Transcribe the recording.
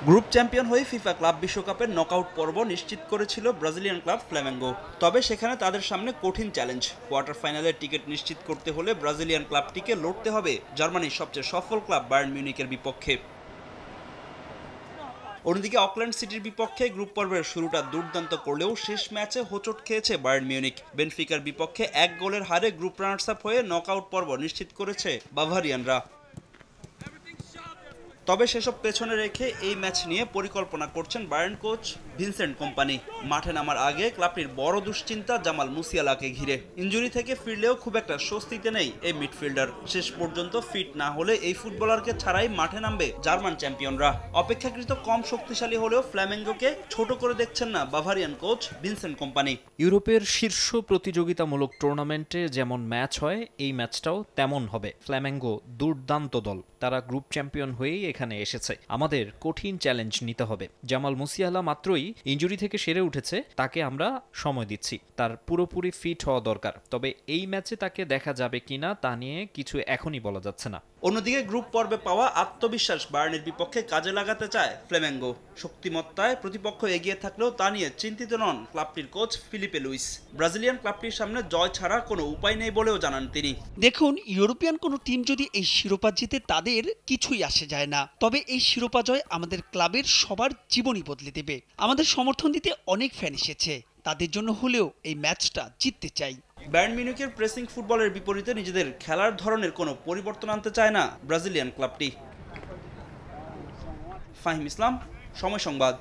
Group champion হয়ে FIFA club বিশ্বকাপের knockout পর্ব নিশ্চিত করেছিল ব্রাজিলিয়ান ক্লাব ফ্ল্যামেঙ্গো। তবে সেখানে তাদের সামনে কঠিন চ্যালেঞ্জ। কোয়ার্টার ফাইনালের টিকিট নিশ্চিত করতে হলে ব্রাজিলিয়ান ক্লাবটিকে লড়তে হবে জার্মানির সবচেয়ে সফল ক্লাব বায়ার্ন মিউনিখের বিপক্ষে। অন্যদিকে অকল্যান্ড সিটির বিপক্ষে গ্রুপ পর্বের শুরুটা দুর্দান্ত করলেও শেষ ম্যাচে হোঁচট খেয়েছে বায়ার্ন মিউনিখ। বেনফিকার বিপক্ষে 1 গোলের হারে গ্রুপ রানার্স আপ হয়ে নকআউট পর্ব নিশ্চিত করেছে বাভারিয়ানরা। তবে সেসব পেছনে রেখে এই ম্যাচ নিয়ে পরিকল্পনা করছেন বায়ার্ন কোচ ভিনসেন্ট কম্পানি। মাঠে নামার আগে ক্লাবটির বড় দুশ্চিন্তা জামাল মুসিয়ালাকে ঘিরে। ইনজুরি থেকে ফিরলেও খুব একটা স্বস্তিতে নেই এই মিডফিল্ডার। শেষ পর্যন্ত ফিট না হলে এই ফুটবলারকে ছাড়াই মাঠে নামবে জার্মান চ্যাম্পিয়নরা। অপেক্ষাকৃত কম শক্তিশালী হলেও ফ্ল্যামেঙ্গোকে ছোট করে দেখছেন না বাভারিয়ান কোচ ভিনসেন্ট কম্পানি। ইউরোপের শীর্ষ প্রতিযোগিতামূলক টুর্নামেন্টে যেমন ম্যাচ হয়, এই ম্যাচটাও তেমন হবে। ফ্ল্যামেঙ্গো দুর্দান্ত দল, তারা গ্রুপ চ্যাম্পিয়ন হয়েই এখানে এসেছে। আমাদের কঠিন চ্যালেঞ্জ নিতে হবে। জামাল মুসিয়ালা মাত্রই ইনজুরি থেকে সেরে উঠেছে, তাকে আমরা সময় দিচ্ছি। তার পুরোপুরি ফিট হওয়া দরকার। তবে এই ম্যাচে তাকে দেখা যাবে কিনা তা নিয়ে কিছু এখনই বলা যাচ্ছে না। অন্যদিকে গ্রুপ পর্বে পাওয়া আত্মবিশ্বাস বায়ার্নের বিপক্ষে কাজে লাগাতে চায় ফ্ল্যামেঙ্গো। শক্তিমত্তায় প্রতিপক্ষ এগিয়ে থাকলেও তা নিয়ে চিন্তিত নন ক্লাবটির কোচ ফিলিপে লুইস। ব্রাজিলিয়ান ক্লাবটির সামনে জয় ছাড়া কোনো উপায় নেই বলেও জানান তিনি। দেখুন, ইউরোপিয়ান কোনো টিম যদি এই শিরোপা জিতে তাদের কিছুই আসে যায় না। তবে এই শিরোপা জয় আমাদের ক্লাবের সবার জীবনই বদলে দেবে। আমাদের সমর্থন দিতে অনেক ফ্যান এসেছে, তাদের জন্য হলেও এই ম্যাচটা জিততে চাই। বায়ার্ন মিউনিখের প্রেসিং ফুটবলের বিপরীতে নিজেদের খেলার ধরনের কোনো পরিবর্তন আনতে চায় না ব্রাজিলিয়ান ক্লাবটি। ফাহিম ইসলাম, সময় সংবাদ।